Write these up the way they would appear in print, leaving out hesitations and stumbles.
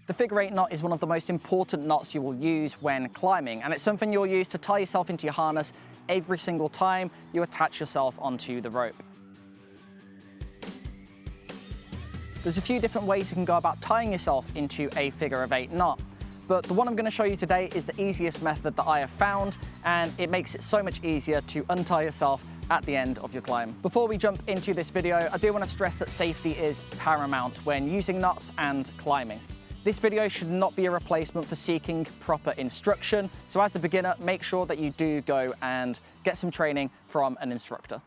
The figure 8 knot is one of the most important knots you will use when climbing, and it's something you'll use to tie yourself into your harness every single time you attach yourself onto the rope. There's a few different ways you can go about tying yourself into a figure of 8 knot, but the one I'm going to show you today is the easiest method that I have found, and it makes it so much easier to untie yourself at the end of your climb. Before we jump into this video, I do want to stress that safety is paramount when using knots and climbing. This video should not be a replacement for seeking proper instruction, so as a beginner, make sure that you do go and get some training from an instructor.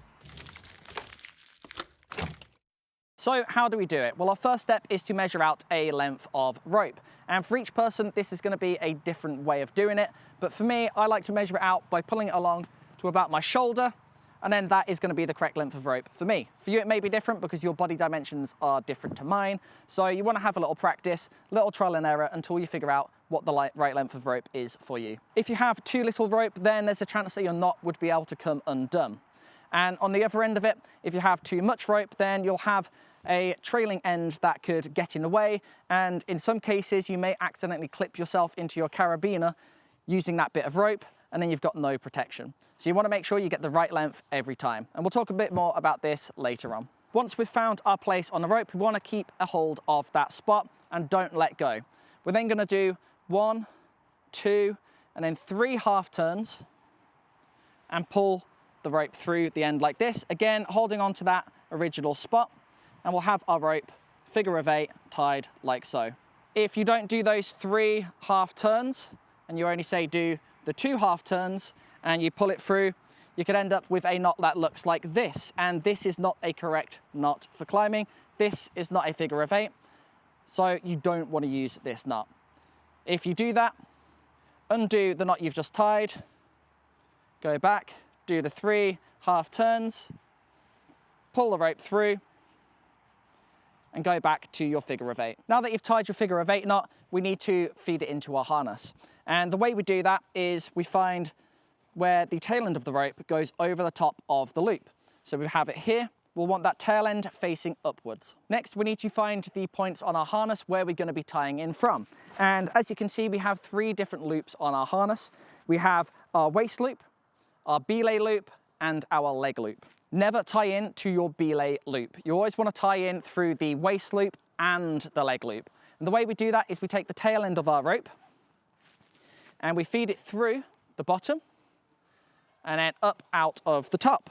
So how do we do it? Well, our first step is to measure out a length of rope. And for each person, this is going to be a different way of doing it. But for me, I like to measure it out by pulling it along to about my shoulder, and then that is going to be the correct length of rope for me. For you, it may be different because your body dimensions are different to mine. So you want to have a little practice, little trial and error until you figure out what the right length of rope is for you. If you have too little rope, then there's a chance that your knot would be able to come undone. And on the other end of it, if you have too much rope, then you'll have a trailing end that could get in the way. And in some cases, you may accidentally clip yourself into your carabiner using that bit of rope, and then you've got no protection. So you want to make sure you get the right length every time. And we'll talk a bit more about this later on. Once we've found our place on the rope, we want to keep a hold of that spot and don't let go. We're then going to do 1, 2, and then 3 half turns and pull the rope through the end like this. Again, holding on to that original spot, and we'll have our rope figure of 8 tied like so. If you don't do those 3 half turns and you only say do the 2 half turns and you pull it through, you could end up with a knot that looks like this, and this is not a correct knot for climbing. This is not a figure of 8, so you don't want to use this knot. If you do that, undo the knot you've just tied, go back, do the 3 half turns, pull the rope through, and go back to your figure of 8. Now that you've tied your figure of 8 knot, we need to feed it into our harness. And the way we do that is we find where the tail end of the rope goes over the top of the loop. So we have it here. We'll want that tail end facing upwards. Next, we need to find the points on our harness where we're going to be tying in from. And as you can see, we have 3 different loops on our harness. We have our waist loop, our belay loop, and our leg loop. Never tie in to your belay loop. You always want to tie in through the waist loop and the leg loop. And the way we do that is we take the tail end of our rope and we feed it through the bottom and then up out of the top.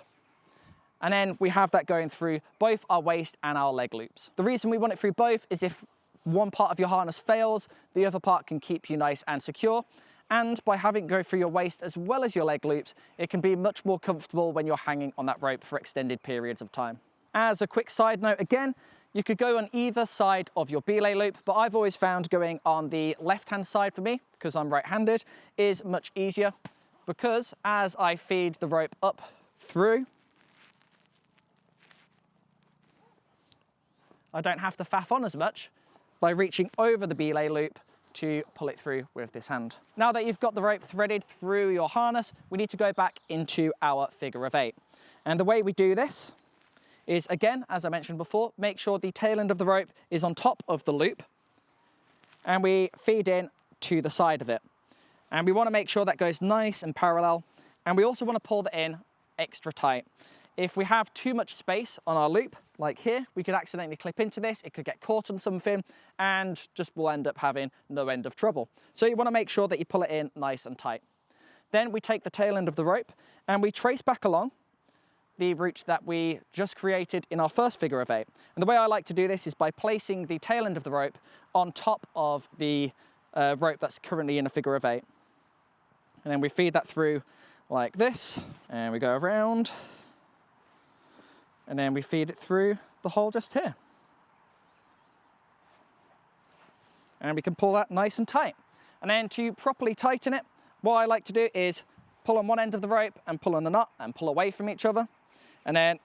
And then we have that going through both our waist and our leg loops. The reason we want it through both is if one part of your harness fails, the other part can keep you nice and secure. And by having it go through your waist as well as your leg loops, it can be much more comfortable when you're hanging on that rope for extended periods of time. As a quick side note, again, you could go on either side of your belay loop, but I've always found going on the left-hand side for me, because I'm right-handed, is much easier, because as I feed the rope up through, I don't have to faff on as much by reaching over the belay loop to pull it through with this hand. Now that you've got the rope threaded through your harness, we need to go back into our figure of 8. And the way we do this is, again, as I mentioned before, make sure the tail end of the rope is on top of the loop, and we feed in to the side of it. And we want to make sure that goes nice and parallel, and we also want to pull that in extra tight. If we have too much space on our loop, like here, we could accidentally clip into this, it could get caught on something, and just will end up having no end of trouble. So you want to make sure that you pull it in nice and tight. Then we take the tail end of the rope and we trace back along the route that we just created in our first figure of 8. And the way I like to do this is by placing the tail end of the rope on top of the rope that's currently in a figure of 8. And then we feed that through like this, and we go around, and then we feed it through the hole just here. And we can pull that nice and tight. And then to properly tighten it, what I like to do is pull on one end of the rope and pull on the knot and pull away from each other. And then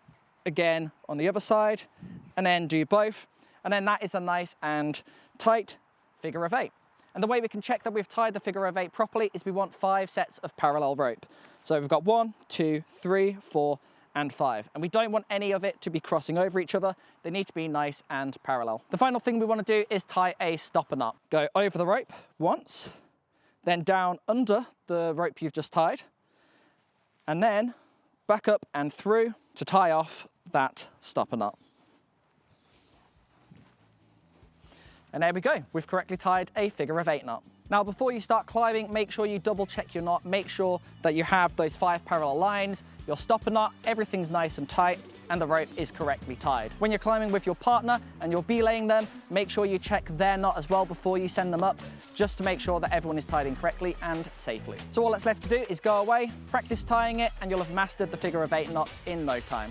again on the other side, and then do both. And then that is a nice and tight figure of 8. And the way we can check that we've tied the figure of 8 properly is we want 5 sets of parallel rope. So we've got 1, 2, 3, 4, and 5. And we don't want any of it to be crossing over each other. They need to be nice and parallel. The final thing we want to do is tie a stopper knot. Go over the rope once, then down under the rope you've just tied, and then back up and through to tie off that stopper knot. And there we go, we've correctly tied a figure of 8 knot. Now, before you start climbing, make sure you double check your knot, make sure that you have those 5 parallel lines, your stopper knot, everything's nice and tight, and the rope is correctly tied. When you're climbing with your partner and you're belaying them, make sure you check their knot as well before you send them up, just to make sure that everyone is tied in correctly and safely. So all that's left to do is go away, practice tying it, and you'll have mastered the figure of 8 knot in no time.